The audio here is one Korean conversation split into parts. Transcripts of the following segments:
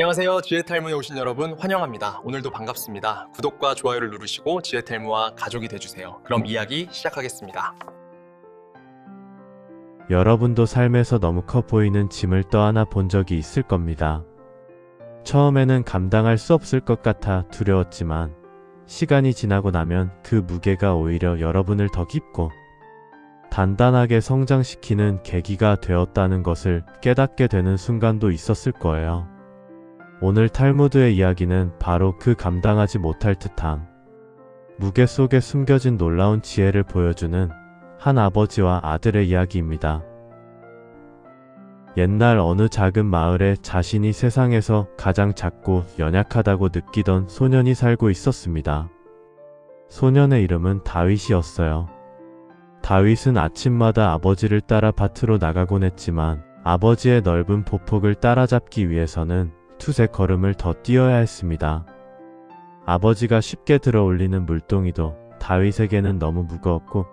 안녕하세요. 지혜탈무에 오신 여러분 환영합니다. 오늘도 반갑습니다. 구독과 좋아요를 누르시고 지혜탈무와 가족이 돼주세요. 그럼 이야기 시작하겠습니다. 여러분도 삶에서 너무 커 보이는 짐을 떠안아 본 적이 있을 겁니다. 처음에는 감당할 수 없을 것 같아 두려웠지만 시간이 지나고 나면 그 무게가 오히려 여러분을 더 깊고 단단하게 성장시키는 계기가 되었다는 것을 깨닫게 되는 순간도 있었을 거예요. 오늘 탈무드의 이야기는 바로 그 감당하지 못할 듯함, 무게 속에 숨겨진 놀라운 지혜를 보여주는 한 아버지와 아들의 이야기입니다. 옛날 어느 작은 마을에 자신이 세상에서 가장 작고 연약하다고 느끼던 소년이 살고 있었습니다. 소년의 이름은 다윗이었어요. 다윗은 아침마다 아버지를 따라 밭으로 나가곤 했지만 아버지의 넓은 보폭을 따라잡기 위해서는 두세 걸음을 더 뛰어야 했습니다. 아버지가 쉽게 들어올리는 물동이도 다윗에게는 너무 무거웠고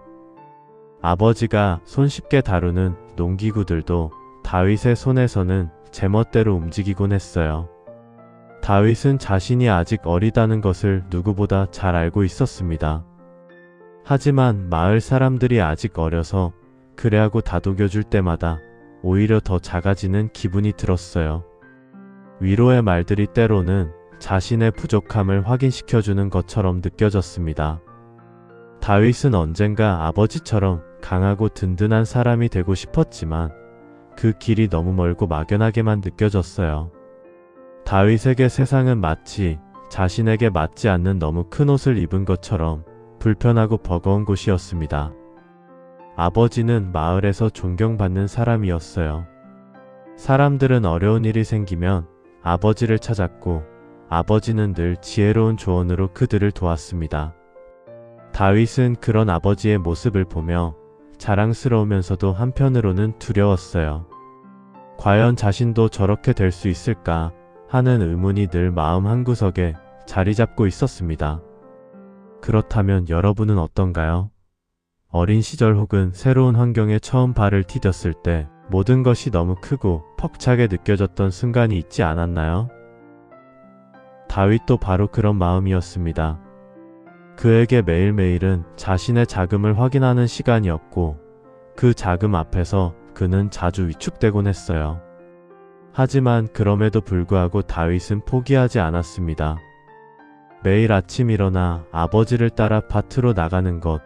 아버지가 손쉽게 다루는 농기구들도 다윗의 손에서는 제멋대로 움직이곤 했어요. 다윗은 자신이 아직 어리다는 것을 누구보다 잘 알고 있었습니다. 하지만 마을 사람들이 아직 어려서 그래 하고 다독여줄 때마다 오히려 더 작아지는 기분이 들었어요. 위로의 말들이 때로는 자신의 부족함을 확인시켜주는 것처럼 느껴졌습니다. 다윗은 언젠가 아버지처럼 강하고 든든한 사람이 되고 싶었지만 그 길이 너무 멀고 막연하게만 느껴졌어요. 다윗에게 세상은 마치 자신에게 맞지 않는 너무 큰 옷을 입은 것처럼 불편하고 버거운 곳이었습니다. 아버지는 마을에서 존경받는 사람이었어요. 사람들은 어려운 일이 생기면 아버지를 찾았고 아버지는 늘 지혜로운 조언으로 그들을 도왔습니다. 다윗은 그런 아버지의 모습을 보며 자랑스러우면서도 한편으로는 두려웠어요. 과연 자신도 저렇게 될 수 있을까 하는 의문이 늘 마음 한구석에 자리 잡고 있었습니다. 그렇다면 여러분은 어떤가요? 어린 시절 혹은 새로운 환경에 처음 발을 디뎠을 때 모든 것이 너무 크고 벅차게 느껴졌던 순간이 있지 않았나요? 다윗도 바로 그런 마음이었습니다. 그에게 매일매일은 자신의 자금을 확인하는 시간이었고 그 자금 앞에서 그는 자주 위축되곤 했어요. 하지만 그럼에도 불구하고 다윗은 포기하지 않았습니다. 매일 아침 일어나 아버지를 따라 밭으로 나가는 것,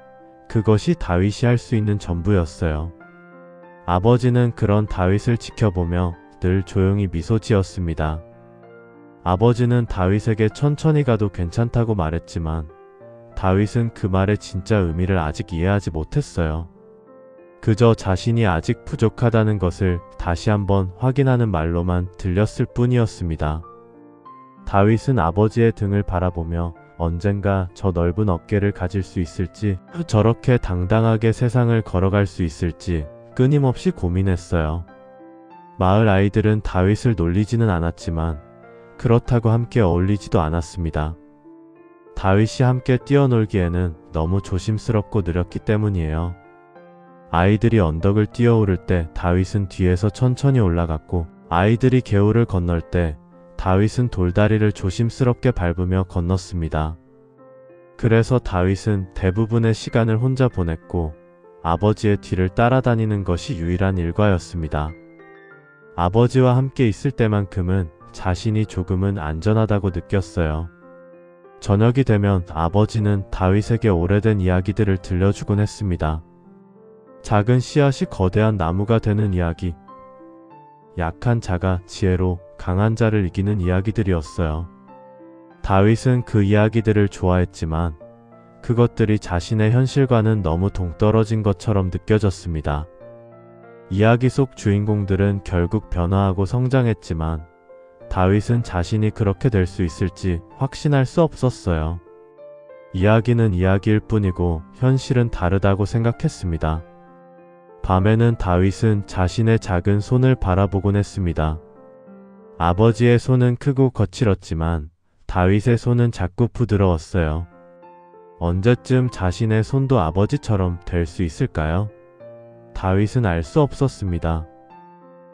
그것이 다윗이 할 수 있는 전부였어요. 아버지는 그런 다윗을 지켜보며 늘 조용히 미소 지었습니다. 아버지는 다윗에게 천천히 가도 괜찮다고 말했지만 다윗은 그 말의 진짜 의미를 아직 이해하지 못했어요. 그저 자신이 아직 부족하다는 것을 다시 한번 확인하는 말로만 들렸을 뿐이었습니다. 다윗은 아버지의 등을 바라보며 언젠가 저 넓은 어깨를 가질 수 있을지, 저렇게 당당하게 세상을 걸어갈 수 있을지 끊임없이 고민했어요. 마을 아이들은 다윗을 놀리지는 않았지만 그렇다고 함께 어울리지도 않았습니다. 다윗이 함께 뛰어놀기에는 너무 조심스럽고 느렸기 때문이에요. 아이들이 언덕을 뛰어오를 때 다윗은 뒤에서 천천히 올라갔고 아이들이 개울을 건널 때 다윗은 돌다리를 조심스럽게 밟으며 건넜습니다. 그래서 다윗은 대부분의 시간을 혼자 보냈고 아버지의 뒤를 따라다니는 것이 유일한 일과였습니다. 아버지와 함께 있을 때만큼은 자신이 조금은 안전하다고 느꼈어요. 저녁이 되면 아버지는 다윗에게 오래된 이야기들을 들려주곤 했습니다. 작은 씨앗이 거대한 나무가 되는 이야기, 약한 자가 지혜로 강한 자를 이기는 이야기들이었어요. 다윗은 그 이야기들을 좋아했지만 그것들이 자신의 현실과는 너무 동떨어진 것처럼 느껴졌습니다. 이야기 속 주인공들은 결국 변화하고 성장했지만 다윗은 자신이 그렇게 될 수 있을지 확신할 수 없었어요. 이야기는 이야기일 뿐이고 현실은 다르다고 생각했습니다. 밤에는 다윗은 자신의 작은 손을 바라보곤 했습니다. 아버지의 손은 크고 거칠었지만 다윗의 손은 작고 부드러웠어요. 언제쯤 자신의 손도 아버지처럼 될 수 있을까요? 다윗은 알 수 없었습니다.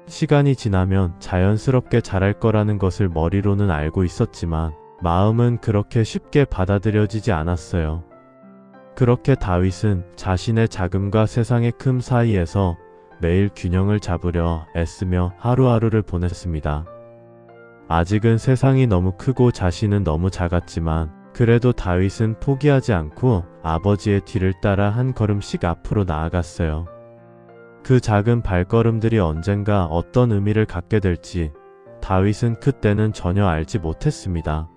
시간이 지나면 자연스럽게 자랄 거라는 것을 머리로는 알고 있었지만 마음은 그렇게 쉽게 받아들여지지 않았어요. 그렇게 다윗은 자신의 자금과 세상의 큼 사이에서 매일 균형을 잡으려 애쓰며 하루하루를 보냈습니다. 아직은 세상이 너무 크고 자신은 너무 작았지만 그래도 다윗은 포기하지 않고 아버지의 뒤를 따라 한 걸음씩 앞으로 나아갔어요. 그 작은 발걸음들이 언젠가 어떤 의미를 갖게 될지 다윗은 그때는 전혀 알지 못했습니다.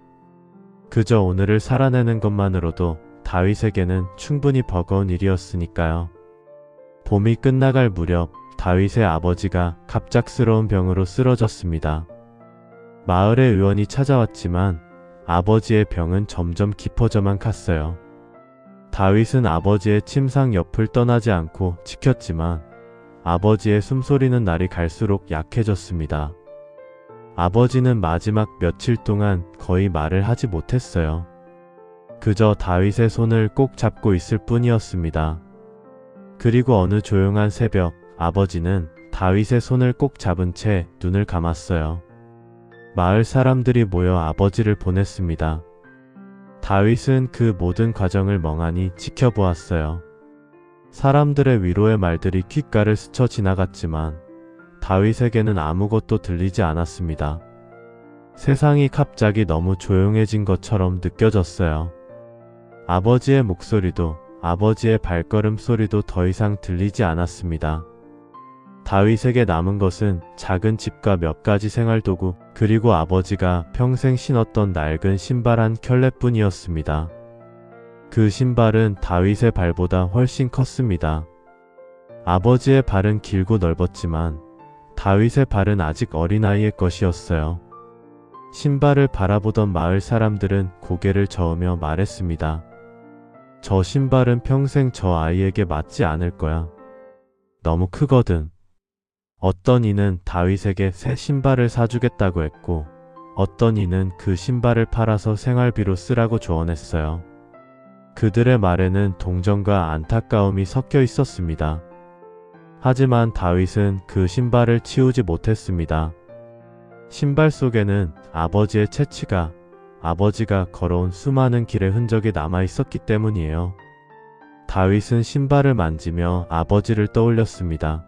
그저 오늘을 살아내는 것만으로도 다윗에게는 충분히 버거운 일이었으니까요. 봄이 끝나갈 무렵 다윗의 아버지가 갑작스러운 병으로 쓰러졌습니다. 마을의 의원이 찾아왔지만 아버지의 병은 점점 깊어져만 갔어요. 다윗은 아버지의 침상 옆을 떠나지 않고 지켰지만 아버지의 숨소리는 날이 갈수록 약해졌습니다. 아버지는 마지막 며칠 동안 거의 말을 하지 못했어요. 그저 다윗의 손을 꼭 잡고 있을 뿐이었습니다. 그리고 어느 조용한 새벽, 아버지는 다윗의 손을 꼭 잡은 채 눈을 감았어요. 마을 사람들이 모여 아버지를 보냈습니다. 다윗은 그 모든 과정을 멍하니 지켜보았어요. 사람들의 위로의 말들이 귓가를 스쳐 지나갔지만 다윗에게는 아무것도 들리지 않았습니다. 세상이 갑자기 너무 조용해진 것처럼 느껴졌어요. 아버지의 목소리도 아버지의 발걸음 소리도 더 이상 들리지 않았습니다. 다윗에게 남은 것은 작은 집과 몇 가지 생활도구 그리고 아버지가 평생 신었던 낡은 신발 한 켤레뿐이었습니다. 그 신발은 다윗의 발보다 훨씬 컸습니다. 아버지의 발은 길고 넓었지만 다윗의 발은 아직 어린아이의 것이었어요. 신발을 바라보던 마을 사람들은 고개를 저으며 말했습니다. 저 신발은 평생 저 아이에게 맞지 않을 거야. 너무 크거든. 어떤 이는 다윗에게 새 신발을 사주겠다고 했고 어떤 이는 그 신발을 팔아서 생활비로 쓰라고 조언했어요. 그들의 말에는 동정과 안타까움이 섞여 있었습니다. 하지만 다윗은 그 신발을 치우지 못했습니다. 신발 속에는 아버지의 채취가 아버지가 걸어온 수많은 길의 흔적이 남아 있었기 때문이에요. 다윗은 신발을 만지며 아버지를 떠올렸습니다.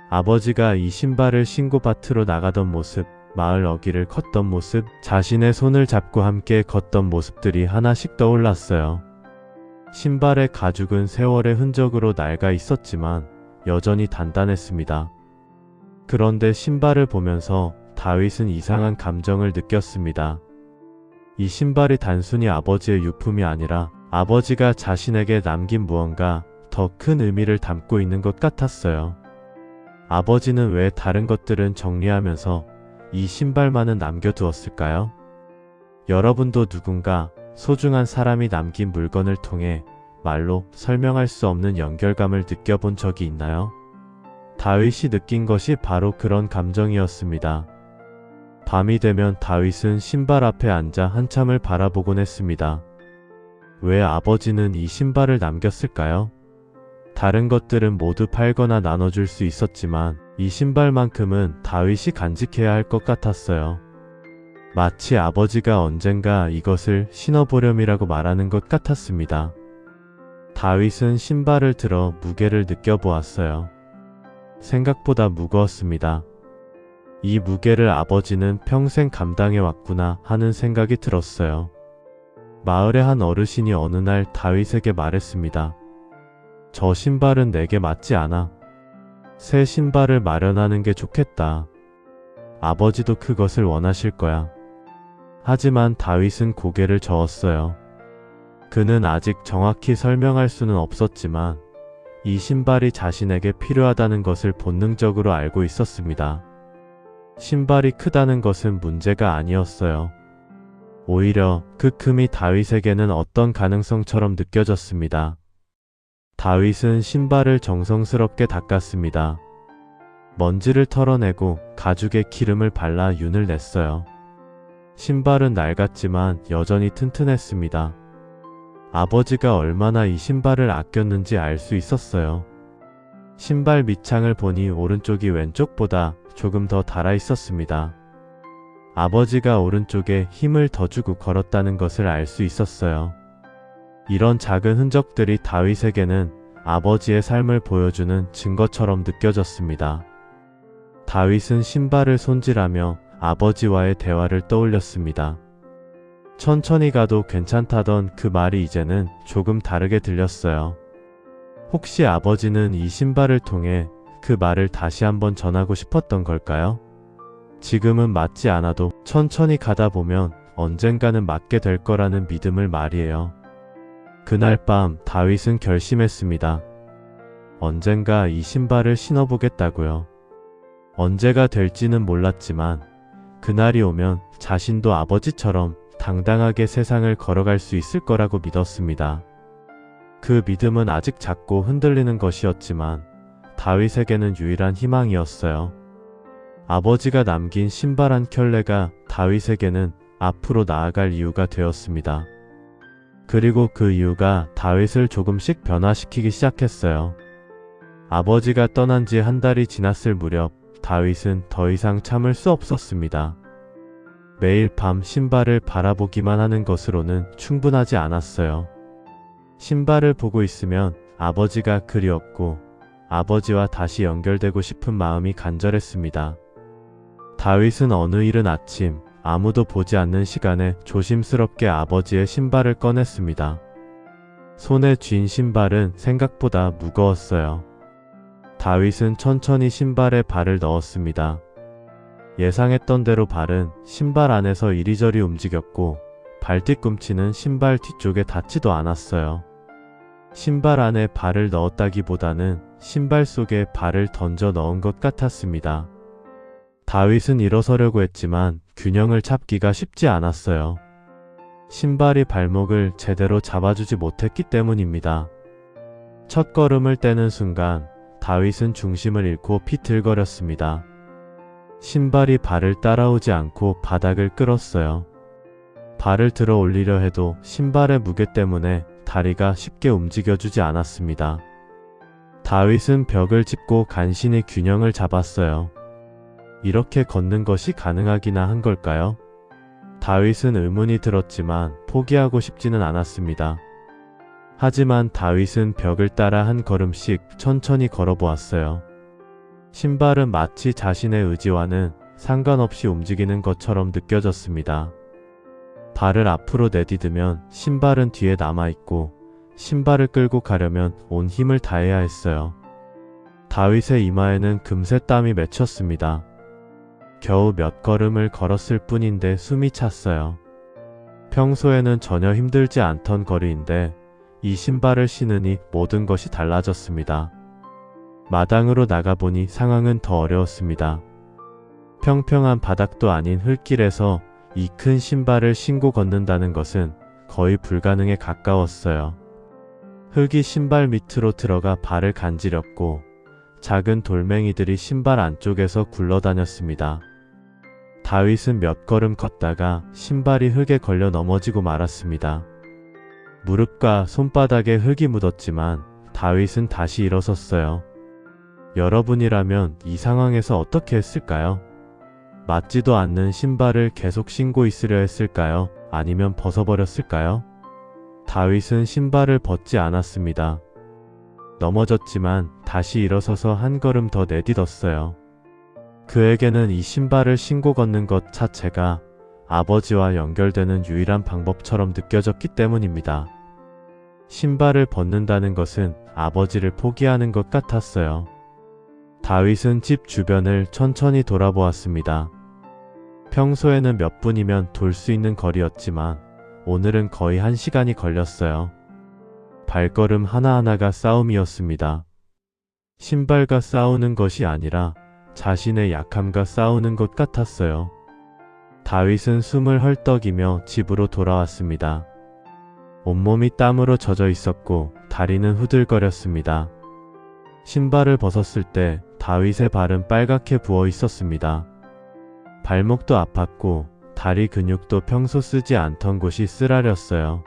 아버지가 이 신발을 신고 밭으로 나가던 모습, 마을 어귀를 걷던 모습, 자신의 손을 잡고 함께 걷던 모습들이 하나씩 떠올랐어요. 신발의 가죽은 세월의 흔적으로 낡아 있었지만 여전히 단단했습니다. 그런데 신발을 보면서 다윗은 이상한 감정을 느꼈습니다. 이 신발이 단순히 아버지의 유품이 아니라 아버지가 자신에게 남긴 무언가 더 큰 의미를 담고 있는 것 같았어요. 아버지는 왜 다른 것들은 정리하면서 이 신발만은 남겨두었을까요? 여러분도 누군가 소중한 사람이 남긴 물건을 통해 말로 설명할 수 없는 연결감을 느껴본 적이 있나요? 다윗이 느낀 것이 바로 그런 감정이었습니다. 밤이 되면 다윗은 신발 앞에 앉아 한참을 바라보곤 했습니다. 왜 아버지는 이 신발을 남겼을까요? 다른 것들은 모두 팔거나 나눠줄 수 있었지만 이 신발만큼은 다윗이 간직해야 할 것 같았어요. 마치 아버지가 언젠가 이것을 신어보렴이라고 말하는 것 같았습니다. 다윗은 신발을 들어 무게를 느껴보았어요. 생각보다 무거웠습니다. 이 무게를 아버지는 평생 감당해 왔구나 하는 생각이 들었어요. 마을의 한 어르신이 어느 날 다윗에게 말했습니다. 저 신발은 내게 맞지 않아. 새 신발을 마련하는 게 좋겠다. 아버지도 그것을 원하실 거야. 하지만 다윗은 고개를 저었어요. 그는 아직 정확히 설명할 수는 없었지만 이 신발이 자신에게 필요하다는 것을 본능적으로 알고 있었습니다. 신발이 크다는 것은 문제가 아니었어요. 오히려 그 큼이 다윗에게는 어떤 가능성처럼 느껴졌습니다. 다윗은 신발을 정성스럽게 닦았습니다. 먼지를 털어내고 가죽에 기름을 발라 윤을 냈어요. 신발은 낡았지만 여전히 튼튼했습니다. 아버지가 얼마나 이 신발을 아꼈는지 알 수 있었어요. 신발 밑창을 보니 오른쪽이 왼쪽보다 조금 더 닳아 있었습니다. 아버지가 오른쪽에 힘을 더 주고 걸었다는 것을 알 수 있었어요. 이런 작은 흔적들이 다윗에게는 아버지의 삶을 보여주는 증거처럼 느껴졌습니다. 다윗은 신발을 손질하며 아버지와의 대화를 떠올렸습니다. 천천히 가도 괜찮다던 그 말이 이제는 조금 다르게 들렸어요. 혹시 아버지는 이 신발을 통해 그 말을 다시 한번 전하고 싶었던 걸까요? 지금은 맞지 않아도 천천히 가다 보면 언젠가는 맞게 될 거라는 믿음을 말이에요. 그날 밤 다윗은 결심했습니다. 언젠가 이 신발을 신어보겠다고요. 언제가 될지는 몰랐지만 그날이 오면 자신도 아버지처럼 당당하게 세상을 걸어갈 수 있을 거라고 믿었습니다. 그 믿음은 아직 작고 흔들리는 것이었지만 다윗에게는 유일한 희망이었어요. 아버지가 남긴 신발 한 켤레가 다윗에게는 앞으로 나아갈 이유가 되었습니다. 그리고 그 이유가 다윗을 조금씩 변화시키기 시작했어요. 아버지가 떠난 지 한 달이 지났을 무렵 다윗은 더 이상 참을 수 없었습니다. 매일 밤 신발을 바라보기만 하는 것으로는 충분하지 않았어요. 신발을 보고 있으면 아버지가 그리웠고 아버지와 다시 연결되고 싶은 마음이 간절했습니다. 다윗은 어느 이른 아침 아무도 보지 않는 시간에 조심스럽게 아버지의 신발을 꺼냈습니다. 손에 쥔 신발은 생각보다 무거웠어요. 다윗은 천천히 신발에 발을 넣었습니다. 예상했던 대로 발은 신발 안에서 이리저리 움직였고 발뒤꿈치는 신발 뒤쪽에 닿지도 않았어요. 신발 안에 발을 넣었다기보다는 신발 속에 발을 던져 넣은 것 같았습니다. 다윗은 일어서려고 했지만 균형을 잡기가 쉽지 않았어요. 신발이 발목을 제대로 잡아주지 못했기 때문입니다. 첫 걸음을 떼는 순간 다윗은 중심을 잃고 비틀거렸습니다. 신발이 발을 따라오지 않고 바닥을 끌었어요. 발을 들어 올리려 해도 신발의 무게 때문에 다리가 쉽게 움직여주지 않았습니다. 다윗은 벽을 짚고 간신히 균형을 잡았어요. 이렇게 걷는 것이 가능하기나 한 걸까요? 다윗은 의문이 들었지만 포기하고 싶지는 않았습니다. 하지만 다윗은 벽을 따라 한 걸음씩 천천히 걸어보았어요. 신발은 마치 자신의 의지와는 상관없이 움직이는 것처럼 느껴졌습니다. 발을 앞으로 내디디면 신발은 뒤에 남아있고 신발을 끌고 가려면 온 힘을 다해야 했어요. 다윗의 이마에는 금세 땀이 맺혔습니다. 겨우 몇 걸음을 걸었을 뿐인데 숨이 찼어요. 평소에는 전혀 힘들지 않던 거리인데 이 신발을 신으니 모든 것이 달라졌습니다. 마당으로 나가보니 상황은 더 어려웠습니다. 평평한 바닥도 아닌 흙길에서 이 큰 신발을 신고 걷는다는 것은 거의 불가능에 가까웠어요. 흙이 신발 밑으로 들어가 발을 간지렸고 작은 돌멩이들이 신발 안쪽에서 굴러다녔습니다. 다윗은 몇 걸음 걷다가 신발이 흙에 걸려 넘어지고 말았습니다. 무릎과 손바닥에 흙이 묻었지만 다윗은 다시 일어섰어요. 여러분이라면 이 상황에서 어떻게 했을까요? 맞지도 않는 신발을 계속 신고 있으려 했을까요? 아니면 벗어버렸을까요? 다윗은 신발을 벗지 않았습니다. 넘어졌지만 다시 일어서서 한 걸음 더 내딛었어요. 그에게는 이 신발을 신고 걷는 것 자체가 아버지와 연결되는 유일한 방법처럼 느껴졌기 때문입니다. 신발을 벗는다는 것은 아버지를 포기하는 것 같았어요. 다윗은 집 주변을 천천히 돌아보았습니다. 평소에는 몇 분이면 돌 수 있는 거리였지만 오늘은 거의 1시간이 걸렸어요. 발걸음 하나하나가 싸움이었습니다. 신발과 싸우는 것이 아니라 자신의 약함과 싸우는 것 같았어요. 다윗은 숨을 헐떡이며 집으로 돌아왔습니다. 온몸이 땀으로 젖어 있었고 다리는 후들거렸습니다. 신발을 벗었을 때 다윗의 발은 빨갛게 부어 있었습니다. 발목도 아팠고 다리 근육도 평소 쓰지 않던 곳이 쓰라렸어요.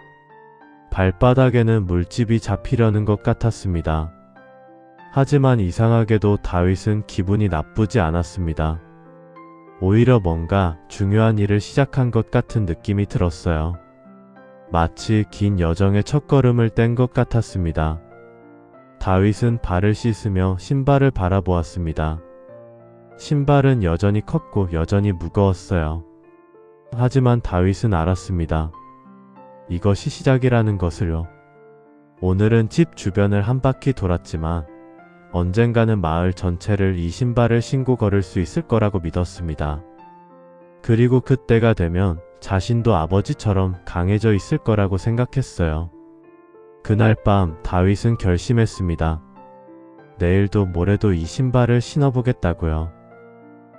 발바닥에는 물집이 잡히려는 것 같았습니다. 하지만 이상하게도 다윗은 기분이 나쁘지 않았습니다. 오히려 뭔가 중요한 일을 시작한 것 같은 느낌이 들었어요. 마치 긴 여정의 첫걸음을 뗀 것 같았습니다. 다윗은 발을 씻으며 신발을 바라보았습니다. 신발은 여전히 컸고 여전히 무거웠어요. 하지만 다윗은 알았습니다. 이것이 시작이라는 것을요. 오늘은 집 주변을 한 바퀴 돌았지만 언젠가는 마을 전체를 이 신발을 신고 걸을 수 있을 거라고 믿었습니다. 그리고 그때가 되면 자신도 아버지처럼 강해져 있을 거라고 생각했어요. 그날 밤 다윗은 결심했습니다. 내일도 모레도 이 신발을 신어보겠다고요.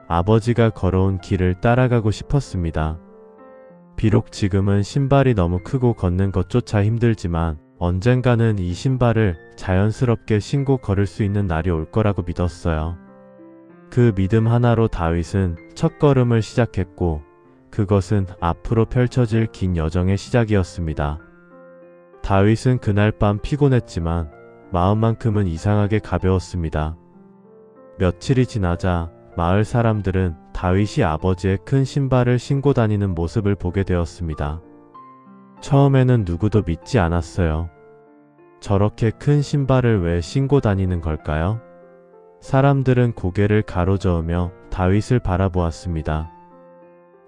아버지가 걸어온 길을 따라가고 싶었습니다. 비록 지금은 신발이 너무 크고 걷는 것조차 힘들지만 언젠가는 이 신발을 자연스럽게 신고 걸을 수 있는 날이 올 거라고 믿었어요. 그 믿음 하나로 다윗은 첫걸음을 시작했고 그것은 앞으로 펼쳐질 긴 여정의 시작이었습니다. 다윗은 그날 밤 피곤했지만 마음만큼은 이상하게 가벼웠습니다. 며칠이 지나자 마을 사람들은 다윗이 아버지의 큰 신발을 신고 다니는 모습을 보게 되었습니다. 처음에는 누구도 믿지 않았어요. 저렇게 큰 신발을 왜 신고 다니는 걸까요? 사람들은 고개를 가로저으며 다윗을 바라보았습니다.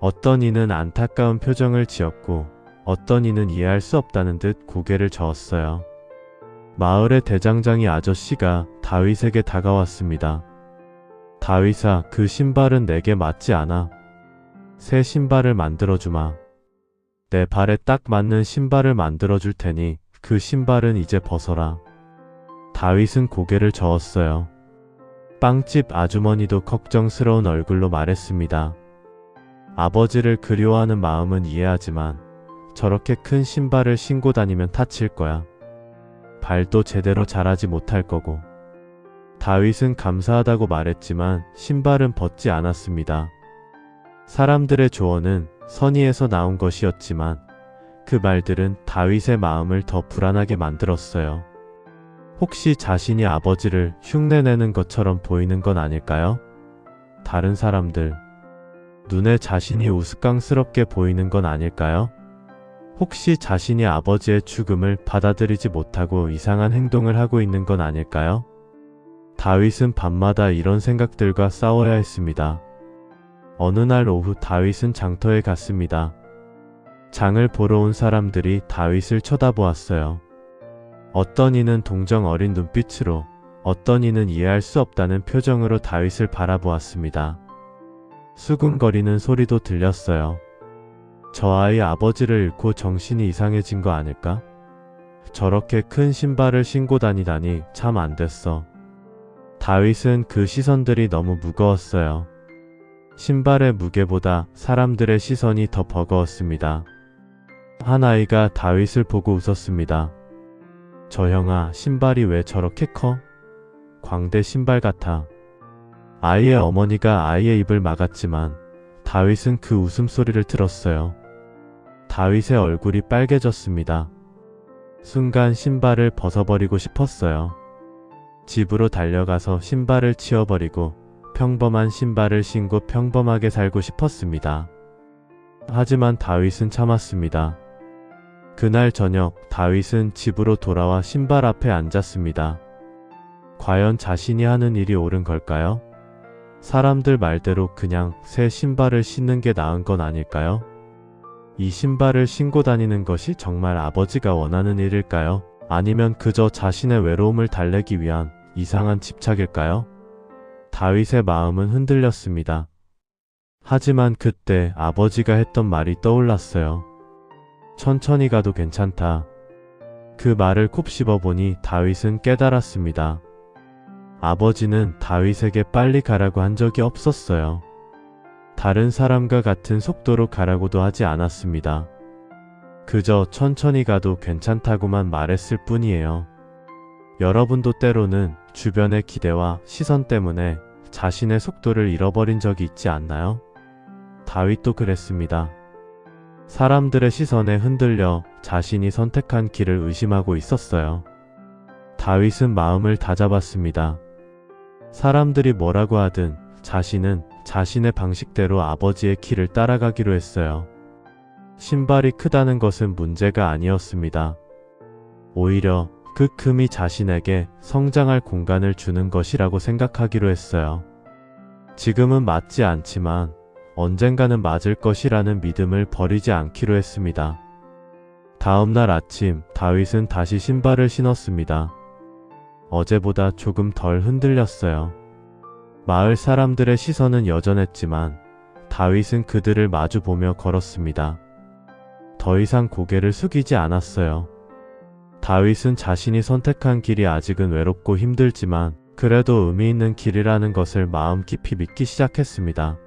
어떤 이는 안타까운 표정을 지었고 어떤 이는 이해할 수 없다는 듯 고개를 저었어요. 마을의 대장장이 아저씨가 다윗에게 다가왔습니다. 다윗아, 그 신발은 내게 맞지 않아. 새 신발을 만들어주마. 내 발에 딱 맞는 신발을 만들어줄 테니 그 신발은 이제 벗어라. 다윗은 고개를 저었어요. 빵집 아주머니도 걱정스러운 얼굴로 말했습니다. 아버지를 그리워하는 마음은 이해하지만 저렇게 큰 신발을 신고 다니면 다칠 거야. 발도 제대로 자라지 못할 거고. 다윗은 감사하다고 말했지만 신발은 벗지 않았습니다. 사람들의 조언은 선의에서 나온 것이었지만 그 말들은 다윗의 마음을 더 불안하게 만들었어요. 혹시 자신이 아버지를 흉내내는 것처럼 보이는 건 아닐까요? 다른 사람들, 눈에 자신이 우스꽝스럽게 보이는 건 아닐까요? 혹시 자신이 아버지의 죽음을 받아들이지 못하고 이상한 행동을 하고 있는 건 아닐까요? 다윗은 밤마다 이런 생각들과 싸워야 했습니다. 어느 날 오후 다윗은 장터에 갔습니다. 장을 보러 온 사람들이 다윗을 쳐다보았어요. 어떤 이는 동정 어린 눈빛으로, 어떤 이는 이해할 수 없다는 표정으로 다윗을 바라보았습니다. 수군거리는 소리도 들렸어요. 저 아이 아버지를 잃고 정신이 이상해진 거 아닐까? 저렇게 큰 신발을 신고 다니다니 참 안 됐어. 다윗은 그 시선들이 너무 무거웠어요. 신발의 무게보다 사람들의 시선이 더 버거웠습니다. 한 아이가 다윗을 보고 웃었습니다. 저 형아, 신발이 왜 저렇게 커? 광대 신발 같아. 아이의 어머니가 아이의 입을 막았지만 다윗은 그 웃음소리를 들었어요. 다윗의 얼굴이 빨개졌습니다. 순간 신발을 벗어버리고 싶었어요. 집으로 달려가서 신발을 치워버리고 평범한 신발을 신고 평범하게 살고 싶었습니다. 하지만 다윗은 참았습니다. 그날 저녁 다윗은 집으로 돌아와 신발 앞에 앉았습니다. 과연 자신이 하는 일이 옳은 걸까요? 사람들 말대로 그냥 새 신발을 신는 게 나은 건 아닐까요? 이 신발을 신고 다니는 것이 정말 아버지가 원하는 일일까요? 아니면 그저 자신의 외로움을 달래기 위한 이상한 집착일까요? 다윗의 마음은 흔들렸습니다. 하지만 그때 아버지가 했던 말이 떠올랐어요. 천천히 가도 괜찮다. 그 말을 곱씹어 보니 다윗은 깨달았습니다. 아버지는 다윗에게 빨리 가라고 한 적이 없었어요. 다른 사람과 같은 속도로 가라고도 하지 않았습니다. 그저 천천히 가도 괜찮다고만 말했을 뿐이에요. 여러분도 때로는 주변의 기대와 시선 때문에 자신의 속도를 잃어버린 적이 있지 않나요? 다윗도 그랬습니다. 사람들의 시선에 흔들려 자신이 선택한 길을 의심하고 있었어요. 다윗은 마음을 다잡았습니다. 사람들이 뭐라고 하든 자신은 자신의 방식대로 아버지의 길을 따라가기로 했어요. 신발이 크다는 것은 문제가 아니었습니다. 오히려 그 큼이 자신에게 성장할 공간을 주는 것이라고 생각하기로 했어요. 지금은 맞지 않지만 언젠가는 맞을 것이라는 믿음을 버리지 않기로 했습니다. 다음 날 아침 다윗은 다시 신발을 신었습니다. 어제보다 조금 덜 흔들렸어요. 마을 사람들의 시선은 여전했지만 다윗은 그들을 마주보며 걸었습니다. 더 이상 고개를 숙이지 않았어요. 다윗은 자신이 선택한 길이 아직은 외롭고 힘들지만 그래도 의미 있는 길이라는 것을 마음 깊이 믿기 시작했습니다.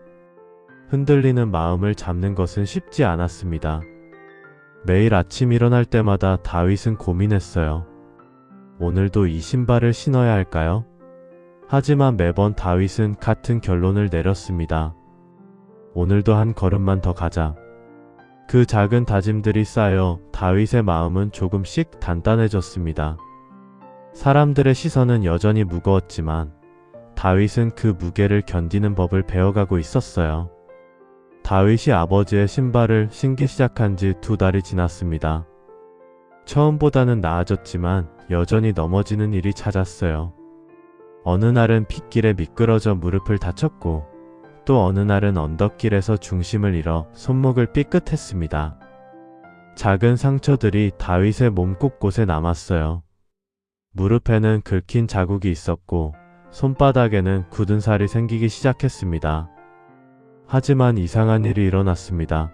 흔들리는 마음을 잡는 것은 쉽지 않았습니다. 매일 아침 일어날 때마다 다윗은 고민했어요. 오늘도 이 신발을 신어야 할까요? 하지만 매번 다윗은 같은 결론을 내렸습니다. 오늘도 한 걸음만 더 가자. 그 작은 다짐들이 쌓여 다윗의 마음은 조금씩 단단해졌습니다. 사람들의 시선은 여전히 무거웠지만 다윗은 그 무게를 견디는 법을 배워가고 있었어요. 다윗이 아버지의 신발을 신기 시작한 지 2달이 지났습니다. 처음보다는 나아졌지만 여전히 넘어지는 일이 잦았어요. 어느 날은 빗길에 미끄러져 무릎을 다쳤고 또 어느 날은 언덕길에서 중심을 잃어 손목을 삐끗했습니다. 작은 상처들이 다윗의 몸 곳곳에 남았어요. 무릎에는 긁힌 자국이 있었고 손바닥에는 굳은 살이 생기기 시작했습니다. 하지만 이상한 일이 일어났습니다.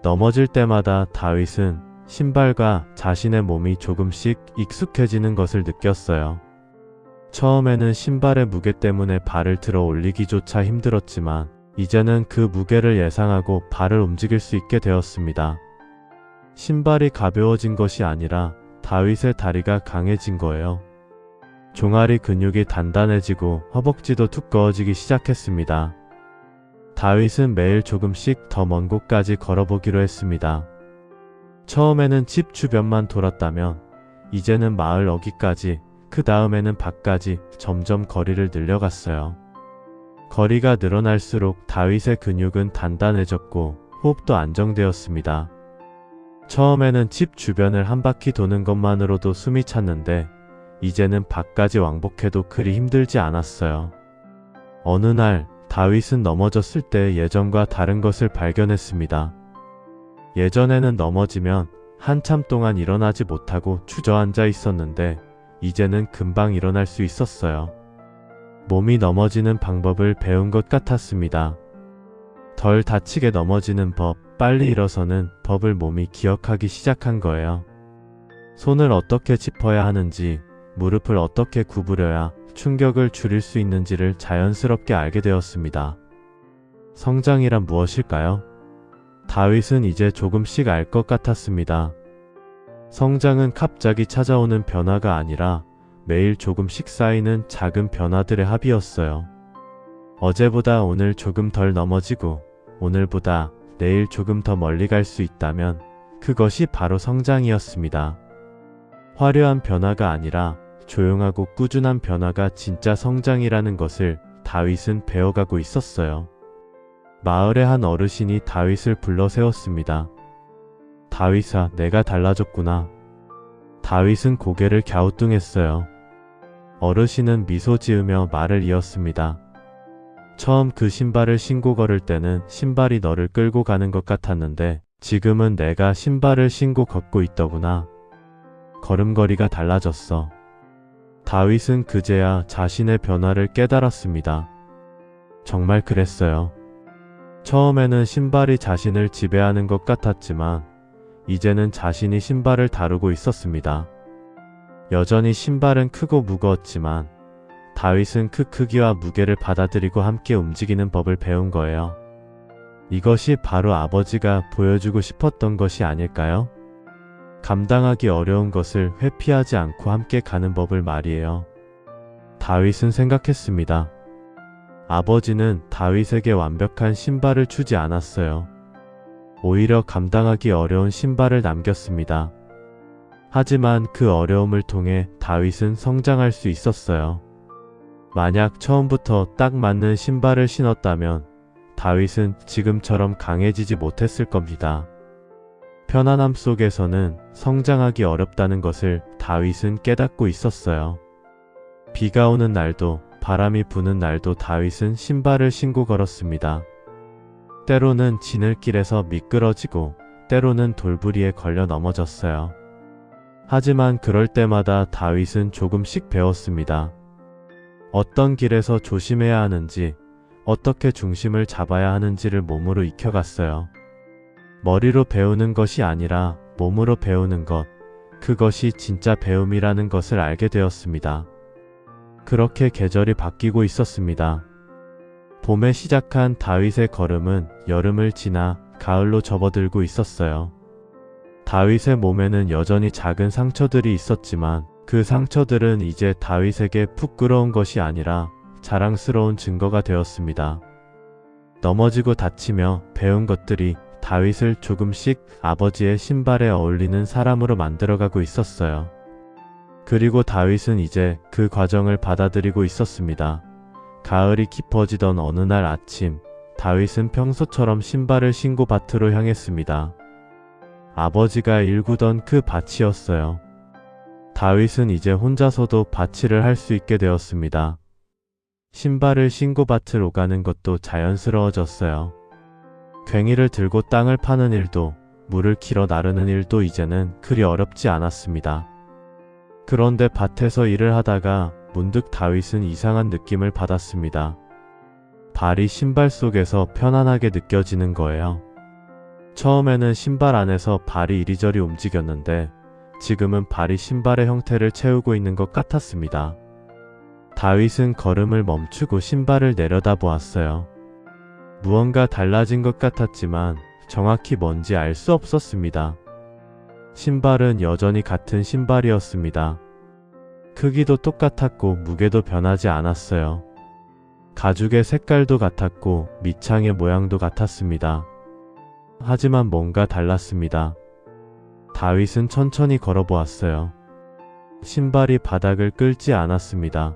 넘어질 때마다 다윗은 신발과 자신의 몸이 조금씩 익숙해지는 것을 느꼈어요. 처음에는 신발의 무게 때문에 발을 들어 올리기조차 힘들었지만 이제는 그 무게를 예상하고 발을 움직일 수 있게 되었습니다. 신발이 가벼워진 것이 아니라 다윗의 다리가 강해진 거예요. 종아리 근육이 단단해지고 허벅지도 두꺼워지기 시작했습니다. 다윗은 매일 조금씩 더 먼 곳까지 걸어보기로 했습니다. 처음에는 집 주변만 돌았다면 이제는 마을 어귀까지, 그 다음에는 밖까지 점점 거리를 늘려갔어요. 거리가 늘어날수록 다윗의 근육은 단단해졌고 호흡도 안정되었습니다. 처음에는 집 주변을 한 바퀴 도는 것만으로도 숨이 찼는데 이제는 밖까지 왕복해도 그리 힘들지 않았어요. 어느 날 다윗은 넘어졌을 때 예전과 다른 것을 발견했습니다. 예전에는 넘어지면 한참 동안 일어나지 못하고 주저앉아 있었는데 이제는 금방 일어날 수 있었어요. 몸이 넘어지는 방법을 배운 것 같았습니다. 덜 다치게 넘어지는 법, 빨리 일어서는 법을 몸이 기억하기 시작한 거예요. 손을 어떻게 짚어야 하는지, 무릎을 어떻게 구부려야 충격을 줄일 수 있는지를 자연스럽게 알게 되었습니다. 성장이란 무엇일까요? 다윗은 이제 조금씩 알 것 같았습니다. 성장은 갑자기 찾아오는 변화가 아니라 매일 조금씩 쌓이는 작은 변화들의 합이었어요. 어제보다 오늘 조금 덜 넘어지고 오늘보다 내일 조금 더 멀리 갈 수 있다면 그것이 바로 성장이었습니다. 화려한 변화가 아니라 조용하고 꾸준한 변화가 진짜 성장이라는 것을 다윗은 배워가고 있었어요. 마을의 한 어르신이 다윗을 불러 세웠습니다. 다윗아, 내가 달라졌구나. 다윗은 고개를 갸우뚱했어요. 어르신은 미소 지으며 말을 이었습니다. 처음 그 신발을 신고 걸을 때는 신발이 너를 끌고 가는 것 같았는데 지금은 내가 신발을 신고 걷고 있더구나. 걸음걸이가 달라졌어. 다윗은 그제야 자신의 변화를 깨달았습니다. 정말 그랬어요. 처음에는 신발이 자신을 지배하는 것 같았지만 이제는 자신이 신발을 다루고 있었습니다. 여전히 신발은 크고 무거웠지만 다윗은 그 크기와 무게를 받아들이고 함께 움직이는 법을 배운 거예요. 이것이 바로 아버지가 보여주고 싶었던 것이 아닐까요? 감당하기 어려운 것을 회피하지 않고 함께 가는 법을 말이에요. 다윗은 생각했습니다. 아버지는 다윗에게 완벽한 신발을 주지 않았어요. 오히려 감당하기 어려운 신발을 남겼습니다. 하지만 그 어려움을 통해 다윗은 성장할 수 있었어요. 만약 처음부터 딱 맞는 신발을 신었다면 다윗은 지금처럼 강해지지 못했을 겁니다. 편안함 속에서는 성장하기 어렵다는 것을 다윗은 깨닫고 있었어요. 비가 오는 날도 바람이 부는 날도 다윗은 신발을 신고 걸었습니다. 때로는 지늘길에서 미끄러지고 때로는 돌부리에 걸려 넘어졌어요. 하지만 그럴 때마다 다윗은 조금씩 배웠습니다. 어떤 길에서 조심해야 하는지, 어떻게 중심을 잡아야 하는지를 몸으로 익혀갔어요. 머리로 배우는 것이 아니라 몸으로 배우는 것, 그것이 진짜 배움이라는 것을 알게 되었습니다. 그렇게 계절이 바뀌고 있었습니다. 봄에 시작한 다윗의 걸음은 여름을 지나 가을로 접어들고 있었어요. 다윗의 몸에는 여전히 작은 상처들이 있었지만 그 상처들은 이제 다윗에게 부끄러운 것이 아니라 자랑스러운 증거가 되었습니다. 넘어지고 다치며 배운 것들이 다윗을 조금씩 아버지의 신발에 어울리는 사람으로 만들어가고 있었어요. 그리고 다윗은 이제 그 과정을 받아들이고 있었습니다. 가을이 깊어지던 어느 날 아침, 다윗은 평소처럼 신발을 신고 밭으로 향했습니다. 아버지가 일구던 그 밭이었어요. 다윗은 이제 혼자서도 밭일을 할 수 있게 되었습니다. 신발을 신고 밭을 오가는 것도 자연스러워졌어요. 괭이를 들고 땅을 파는 일도, 물을 길어 나르는 일도 이제는 그리 어렵지 않았습니다. 그런데 밭에서 일을 하다가 문득 다윗은 이상한 느낌을 받았습니다. 발이 신발 속에서 편안하게 느껴지는 거예요. 처음에는 신발 안에서 발이 이리저리 움직였는데 지금은 발이 신발의 형태를 채우고 있는 것 같았습니다. 다윗은 걸음을 멈추고 신발을 내려다보았어요. 무언가 달라진 것 같았지만 정확히 뭔지 알 수 없었습니다. 신발은 여전히 같은 신발이었습니다. 크기도 똑같았고 무게도 변하지 않았어요. 가죽의 색깔도 같았고 밑창의 모양도 같았습니다. 하지만 뭔가 달랐습니다. 다윗은 천천히 걸어보았어요. 신발이 바닥을 끌지 않았습니다.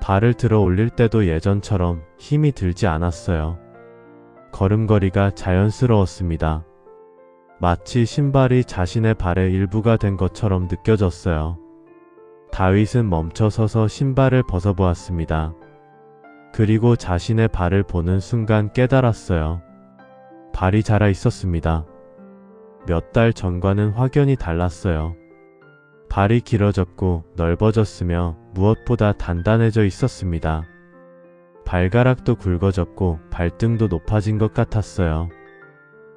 발을 들어 올릴 때도 예전처럼 힘이 들지 않았어요. 걸음걸이가 자연스러웠습니다. 마치 신발이 자신의 발의 일부가 된 것처럼 느껴졌어요. 다윗은 멈춰서서 신발을 벗어보았습니다. 그리고 자신의 발을 보는 순간 깨달았어요. 발이 자라 있었습니다. 몇 달 전과는 확연히 달랐어요. 발이 길어졌고 넓어졌으며 무엇보다 단단해져 있었습니다. 발가락도 굵어졌고 발등도 높아진 것 같았어요.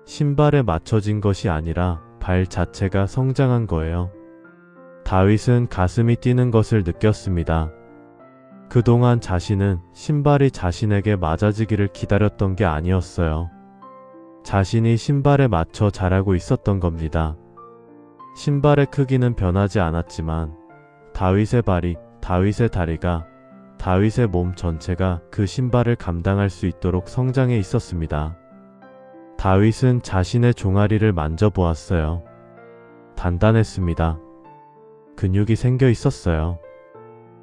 신발에 맞춰진 것이 아니라 발 자체가 성장한 거예요. 다윗은 가슴이 뛰는 것을 느꼈습니다. 그동안 자신은 신발이 자신에게 맞아지기를 기다렸던 게 아니었어요. 자신이 신발에 맞춰 자라고 있었던 겁니다. 신발의 크기는 변하지 않았지만 다윗의 발이, 다윗의 다리가, 다윗의 몸 전체가 그 신발을 감당할 수 있도록 성장해 있었습니다. 다윗은 자신의 종아리를 만져보았어요. 단단했습니다. 근육이 생겨 있었어요.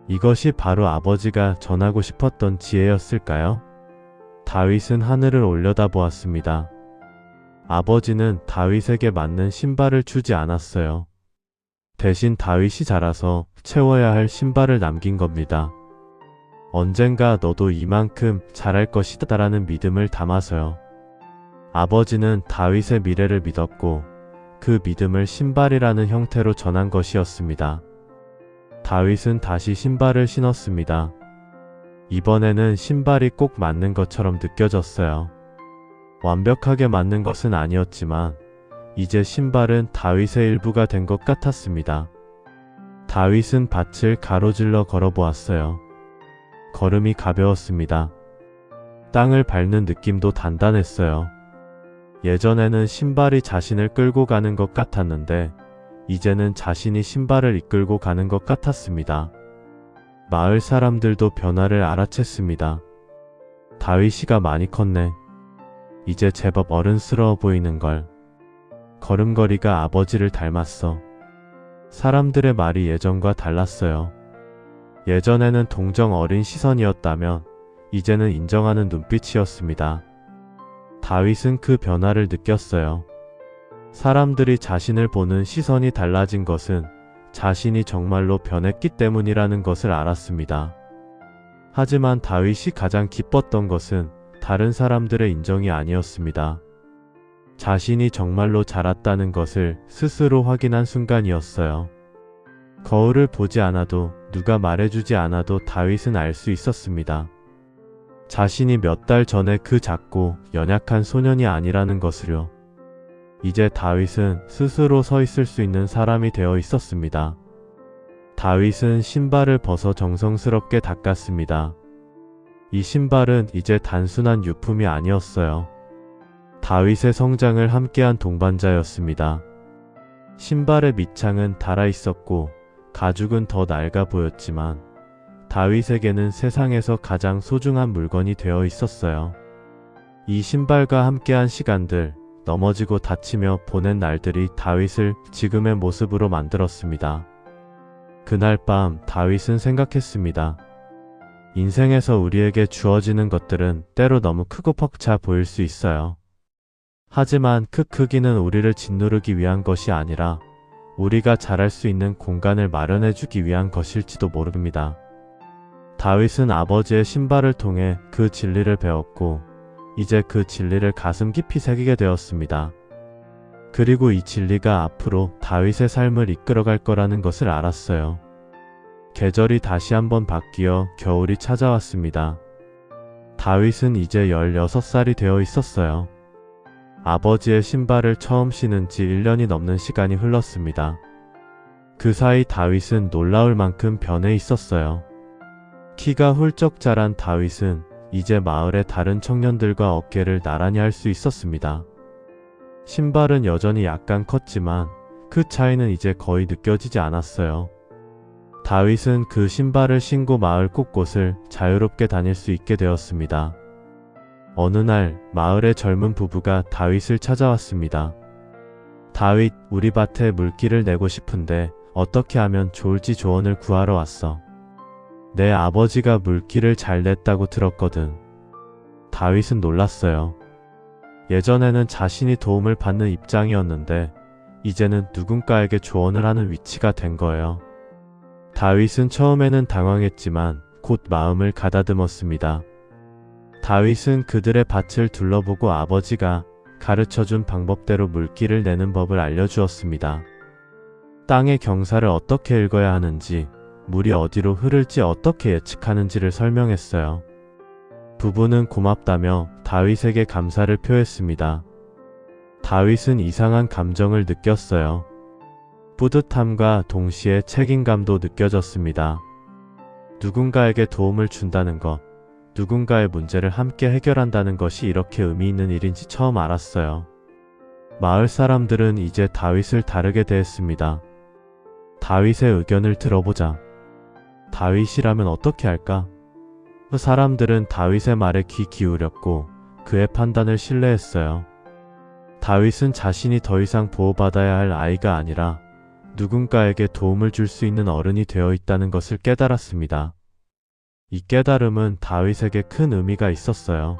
이것이 바로 아버지가 전하고 싶었던 지혜였을까요? 다윗은 하늘을 올려다보았습니다. 아버지는 다윗에게 맞는 신발을 주지 않았어요. 대신 다윗이 자라서 채워야 할 신발을 남긴 겁니다. 언젠가 너도 이만큼 자랄 것이다 라는 믿음을 담아서요. 아버지는 다윗의 미래를 믿었고 그 믿음을 신발이라는 형태로 전한 것이었습니다. 다윗은 다시 신발을 신었습니다. 이번에는 신발이 꼭 맞는 것처럼 느껴졌어요. 완벽하게 맞는 것은 아니었지만 이제 신발은 다윗의 일부가 된 것 같았습니다. 다윗은 밭을 가로질러 걸어보았어요. 걸음이 가벼웠습니다. 땅을 밟는 느낌도 단단했어요. 예전에는 신발이 자신을 끌고 가는 것 같았는데 이제는 자신이 신발을 이끌고 가는 것 같았습니다. 마을 사람들도 변화를 알아챘습니다. 다윗이가 많이 컸네. 이제 제법 어른스러워 보이는걸. 걸음걸이가 아버지를 닮았어. 사람들의 말이 예전과 달랐어요. 예전에는 동정 어린 시선이었다면 이제는 인정하는 눈빛이었습니다. 다윗은 그 변화를 느꼈어요. 사람들이 자신을 보는 시선이 달라진 것은 자신이 정말로 변했기 때문이라는 것을 알았습니다. 하지만 다윗이 가장 기뻤던 것은 다른 사람들의 인정이 아니었습니다. 자신이 정말로 자랐다는 것을 스스로 확인한 순간이었어요. 거울을 보지 않아도 누가 말해주지 않아도 다윗은 알 수 있었습니다. 자신이 몇 달 전에 그 작고 연약한 소년이 아니라는 것을요. 이제 다윗은 스스로 서 있을 수 있는 사람이 되어 있었습니다. 다윗은 신발을 벗어 정성스럽게 닦았습니다. 이 신발은 이제 단순한 유품이 아니었어요. 다윗의 성장을 함께한 동반자였습니다. 신발의 밑창은 닳아 있었고 가죽은 더 낡아 보였지만 다윗에게는 세상에서 가장 소중한 물건이 되어 있었어요. 이 신발과 함께한 시간들, 넘어지고 다치며 보낸 날들이 다윗을 지금의 모습으로 만들었습니다. 그날 밤 다윗은 생각했습니다. 인생에서 우리에게 주어지는 것들은 때로 너무 크고 벅차 보일 수 있어요. 하지만 그 크기는 우리를 짓누르기 위한 것이 아니라 우리가 자랄 수 있는 공간을 마련해주기 위한 것일지도 모릅니다. 다윗은 아버지의 신발을 통해 그 진리를 배웠고 이제 그 진리를 가슴 깊이 새기게 되었습니다. 그리고 이 진리가 앞으로 다윗의 삶을 이끌어갈 거라는 것을 알았어요. 계절이 다시 한번 바뀌어 겨울이 찾아왔습니다. 다윗은 이제 16살이 되어 있었어요. 아버지의 신발을 처음 신은 지 1년이 넘는 시간이 흘렀습니다. 그 사이 다윗은 놀라울 만큼 변해 있었어요. 키가 훌쩍 자란 다윗은 이제 마을의 다른 청년들과 어깨를 나란히 할 수 있었습니다. 신발은 여전히 약간 컸지만 그 차이는 이제 거의 느껴지지 않았어요. 다윗은 그 신발을 신고 마을 곳곳을 자유롭게 다닐 수 있게 되었습니다. 어느 날 마을의 젊은 부부가 다윗을 찾아왔습니다. 다윗, 우리 밭에 물기를 내고 싶은데 어떻게 하면 좋을지 조언을 구하러 왔어. 내 아버지가 물기를 잘 냈다고 들었거든. 다윗은 놀랐어요. 예전에는 자신이 도움을 받는 입장이었는데 이제는 누군가에게 조언을 하는 위치가 된 거예요. 다윗은 처음에는 당황했지만 곧 마음을 가다듬었습니다. 다윗은 그들의 밭을 둘러보고 아버지가 가르쳐준 방법대로 물기를 내는 법을 알려주었습니다. 땅의 경사를 어떻게 읽어야 하는지, 물이 어디로 흐를지 어떻게 예측하는지를 설명했어요. 부부는 고맙다며 다윗에게 감사를 표했습니다. 다윗은 이상한 감정을 느꼈어요. 뿌듯함과 동시에 책임감도 느껴졌습니다. 누군가에게 도움을 준다는 것, 누군가의 문제를 함께 해결한다는 것이 이렇게 의미 있는 일인지 처음 알았어요. 마을 사람들은 이제 다윗을 다르게 대했습니다. 다윗의 의견을 들어보자. 다윗이라면 어떻게 할까? 사람들은 다윗의 말에 귀 기울였고 그의 판단을 신뢰했어요. 다윗은 자신이 더 이상 보호받아야 할 아이가 아니라 누군가에게 도움을 줄 수 있는 어른이 되어 있다는 것을 깨달았습니다. 이 깨달음은 다윗에게 큰 의미가 있었어요.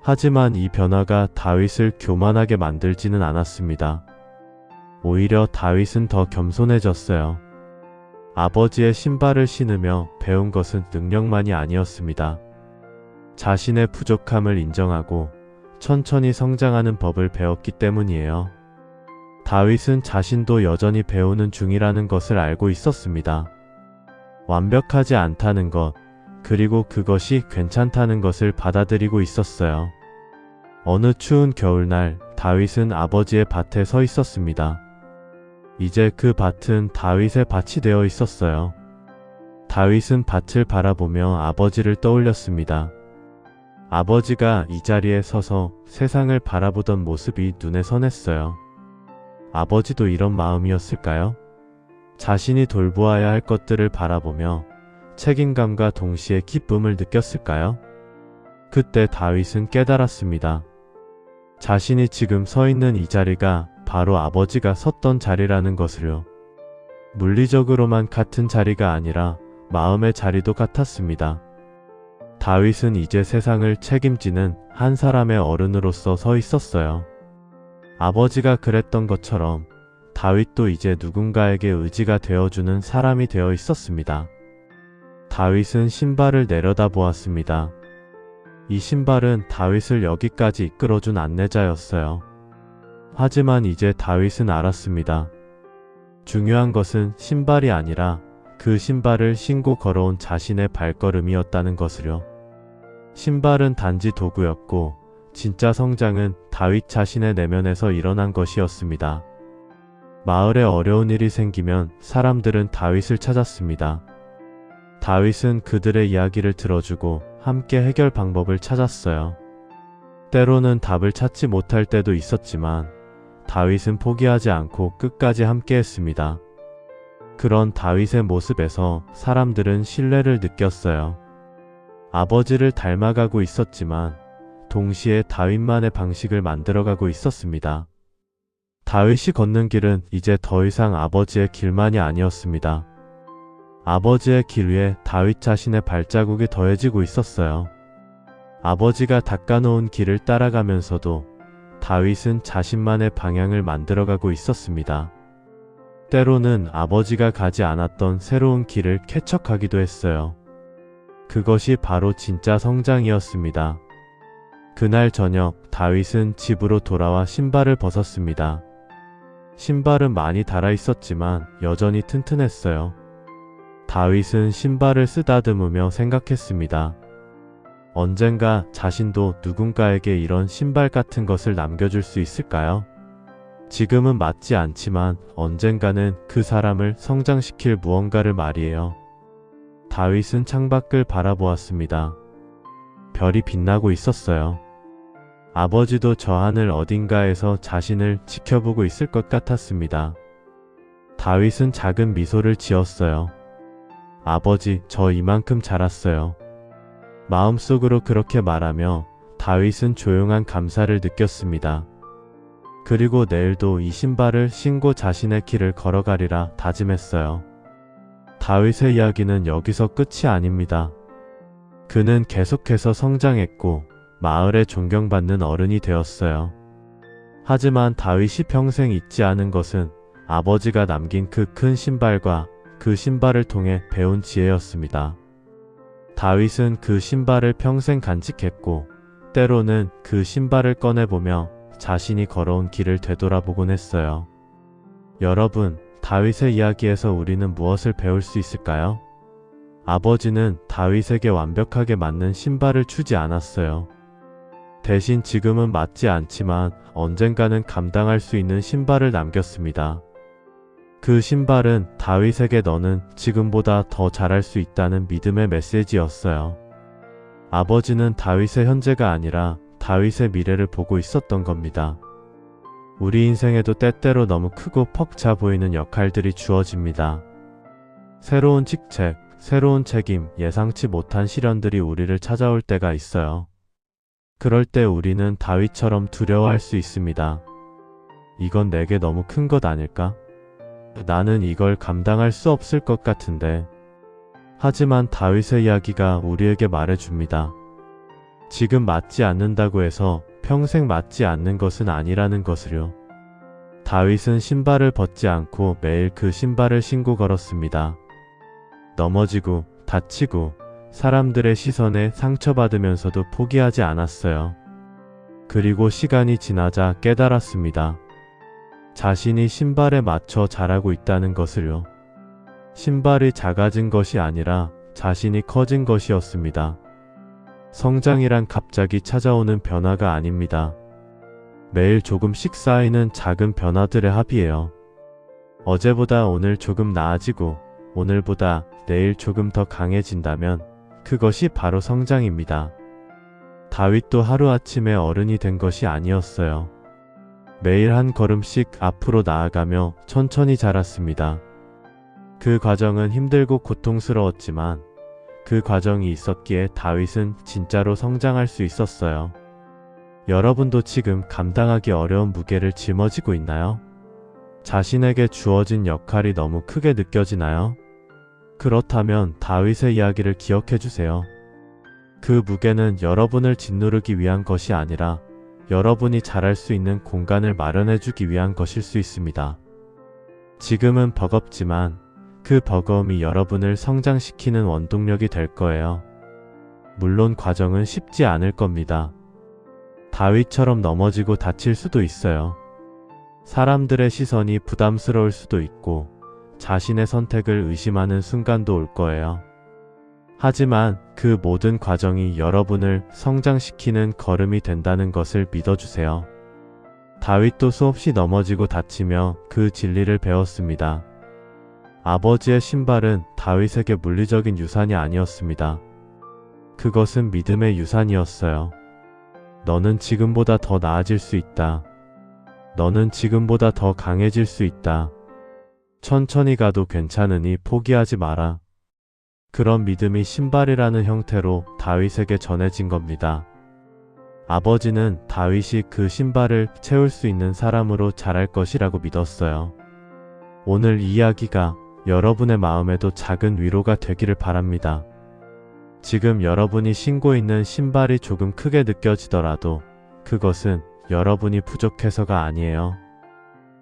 하지만 이 변화가 다윗을 교만하게 만들지는 않았습니다. 오히려 다윗은 더 겸손해졌어요. 아버지의 신발을 신으며 배운 것은 능력만이 아니었습니다. 자신의 부족함을 인정하고 천천히 성장하는 법을 배웠기 때문이에요. 다윗은 자신도 여전히 배우는 중이라는 것을 알고 있었습니다. 완벽하지 않다는 것, 그리고 그것이 괜찮다는 것을 받아들이고 있었어요. 어느 추운 겨울날 다윗은 아버지의 밭에 서 있었습니다. 이제 그 밭은 다윗의 밭이 되어 있었어요. 다윗은 밭을 바라보며 아버지를 떠올렸습니다. 아버지가 이 자리에 서서 세상을 바라보던 모습이 눈에 선했어요. 아버지도 이런 마음이었을까요? 자신이 돌보아야 할 것들을 바라보며 책임감과 동시에 기쁨을 느꼈을까요? 그때 다윗은 깨달았습니다. 자신이 지금 서 있는 이 자리가 바로 아버지가 섰던 자리라는 것을요. 물리적으로만 같은 자리가 아니라 마음의 자리도 같았습니다. 다윗은 이제 세상을 책임지는 한 사람의 어른으로서 서 있었어요. 아버지가 그랬던 것처럼 다윗도 이제 누군가에게 의지가 되어주는 사람이 되어 있었습니다. 다윗은 신발을 내려다보았습니다. 이 신발은 다윗을 여기까지 이끌어준 안내자였어요. 하지만 이제 다윗은 알았습니다. 중요한 것은 신발이 아니라 그 신발을 신고 걸어온 자신의 발걸음이었다는 것을요. 신발은 단지 도구였고 진짜 성장은 다윗 자신의 내면에서 일어난 것이었습니다. 마을에 어려운 일이 생기면 사람들은 다윗을 찾았습니다. 다윗은 그들의 이야기를 들어주고 함께 해결 방법을 찾았어요. 때로는 답을 찾지 못할 때도 있었지만 다윗은 포기하지 않고 끝까지 함께 했습니다. 그런 다윗의 모습에서 사람들은 신뢰를 느꼈어요. 아버지를 닮아가고 있었지만 동시에 다윗만의 방식을 만들어가고 있었습니다. 다윗이 걷는 길은 이제 더 이상 아버지의 길만이 아니었습니다. 아버지의 길 위에 다윗 자신의 발자국이 더해지고 있었어요. 아버지가 닦아놓은 길을 따라가면서도 다윗은 자신만의 방향을 만들어가고 있었습니다. 때로는 아버지가 가지 않았던 새로운 길을 개척하기도 했어요. 그것이 바로 진짜 성장이었습니다. 그날 저녁 다윗은 집으로 돌아와 신발을 벗었습니다. 신발은 많이 닳아 있었지만 여전히 튼튼했어요. 다윗은 신발을 쓰다듬으며 생각했습니다. 언젠가 자신도 누군가에게 이런 신발 같은 것을 남겨줄 수 있을까요? 지금은 맞지 않지만 언젠가는 그 사람을 성장시킬 무언가를 말이에요. 다윗은 창밖을 바라보았습니다. 별이 빛나고 있었어요. 아버지도 저 하늘 어딘가에서 자신을 지켜보고 있을 것 같았습니다. 다윗은 작은 미소를 지었어요. 아버지, 저 이만큼 자랐어요. 마음속으로 그렇게 말하며 다윗은 조용한 감사를 느꼈습니다. 그리고 내일도 이 신발을 신고 자신의 길을 걸어가리라 다짐했어요. 다윗의 이야기는 여기서 끝이 아닙니다. 그는 계속해서 성장했고 마을에 존경받는 어른이 되었어요. 하지만 다윗이 평생 잊지 않은 것은 아버지가 남긴 그 큰 신발과 그 신발을 통해 배운 지혜였습니다. 다윗은 그 신발을 평생 간직했고 때로는 그 신발을 꺼내보며 자신이 걸어온 길을 되돌아보곤 했어요. 여러분, 다윗의 이야기에서 우리는 무엇을 배울 수 있을까요? 아버지는 다윗에게 완벽하게 맞는 신발을 주지 않았어요. 대신 지금은 맞지 않지만 언젠가는 감당할 수 있는 신발을 남겼습니다. 그 신발은 다윗에게 너는 지금보다 더 잘할 수 있다는 믿음의 메시지였어요. 아버지는 다윗의 현재가 아니라 다윗의 미래를 보고 있었던 겁니다. 우리 인생에도 때때로 너무 크고 퍽차 보이는 역할들이 주어집니다. 새로운 직책, 새로운 책임, 예상치 못한 시련들이 우리를 찾아올 때가 있어요. 그럴 때 우리는 다윗처럼 두려워할 수 있습니다. 이건 내게 너무 큰 것 아닐까? 나는 이걸 감당할 수 없을 것 같은데. 하지만 다윗의 이야기가 우리에게 말해줍니다. 지금 맞지 않는다고 해서 평생 맞지 않는 것은 아니라는 것을요. 다윗은 신발을 벗지 않고 매일 그 신발을 신고 걸었습니다. 넘어지고 다치고 사람들의 시선에 상처받으면서도 포기하지 않았어요. 그리고 시간이 지나자 깨달았습니다. 자신이 신발에 맞춰 자라고 있다는 것을요. 신발이 작아진 것이 아니라 자신이 커진 것이었습니다. 성장이란 갑자기 찾아오는 변화가 아닙니다. 매일 조금씩 쌓이는 작은 변화들의 합이에요. 어제보다 오늘 조금 나아지고 오늘보다 내일 조금 더 강해진다면 그것이 바로 성장입니다. 다윗도 하루아침에 어른이 된 것이 아니었어요. 매일 한 걸음씩 앞으로 나아가며 천천히 자랐습니다. 그 과정은 힘들고 고통스러웠지만 그 과정이 있었기에 다윗은 진짜로 성장할 수 있었어요. 여러분도 지금 감당하기 어려운 무게를 짊어지고 있나요? 자신에게 주어진 역할이 너무 크게 느껴지나요? 그렇다면 다윗의 이야기를 기억해 주세요. 그 무게는 여러분을 짓누르기 위한 것이 아니라 여러분이 잘할 수 있는 공간을 마련해 주기 위한 것일 수 있습니다. 지금은 버겁지만 그 버거움이 여러분을 성장시키는 원동력이 될 거예요. 물론 과정은 쉽지 않을 겁니다. 다윗처럼 넘어지고 다칠 수도 있어요. 사람들의 시선이 부담스러울 수도 있고 자신의 선택을 의심하는 순간도 올 거예요. 하지만 그 모든 과정이 여러분을 성장시키는 걸음이 된다는 것을 믿어주세요. 다윗도 수없이 넘어지고 다치며 그 진리를 배웠습니다. 아버지의 신발은 다윗에게 물리적인 유산이 아니었습니다. 그것은 믿음의 유산이었어요. 너는 지금보다 더 나아질 수 있다. 너는 지금보다 더 강해질 수 있다. 천천히 가도 괜찮으니 포기하지 마라. 그런 믿음이 신발이라는 형태로 다윗에게 전해진 겁니다. 아버지는 다윗이 그 신발을 채울 수 있는 사람으로 자랄 것이라고 믿었어요. 오늘 이 이야기가 여러분의 마음에도 작은 위로가 되기를 바랍니다. 지금 여러분이 신고 있는 신발이 조금 크게 느껴지더라도 그것은 여러분이 부족해서가 아니에요.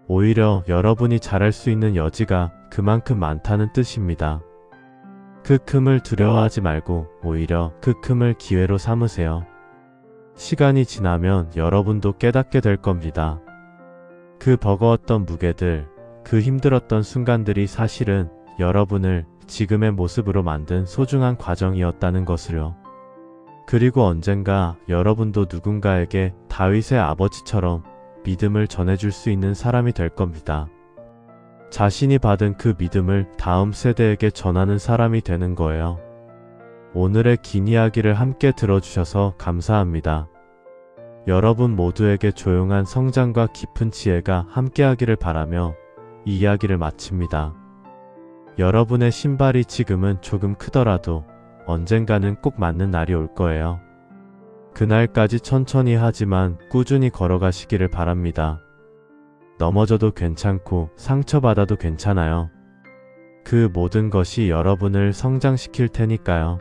오히려 여러분이 잘할 수 있는 여지가 그만큼 많다는 뜻입니다. 그 큼을 두려워하지 말고 오히려 그 큼을 기회로 삼으세요. 시간이 지나면 여러분도 깨닫게 될 겁니다. 그 버거웠던 무게들, 그 힘들었던 순간들이 사실은 여러분을 지금의 모습으로 만든 소중한 과정이었다는 것을요. 그리고 언젠가 여러분도 누군가에게 다윗의 아버지처럼 믿음을 전해줄 수 있는 사람이 될 겁니다. 자신이 받은 그 믿음을 다음 세대에게 전하는 사람이 되는 거예요. 오늘의 긴 이야기를 함께 들어주셔서 감사합니다. 여러분 모두에게 조용한 성장과 깊은 지혜가 함께하기를 바라며 이 이야기를 마칩니다. 여러분의 신발이 지금은 조금 크더라도 언젠가는 꼭 맞는 날이 올 거예요. 그날까지 천천히 하지만 꾸준히 걸어가시기를 바랍니다. 넘어져도 괜찮고 상처받아도 괜찮아요. 그 모든 것이 여러분을 성장시킬 테니까요.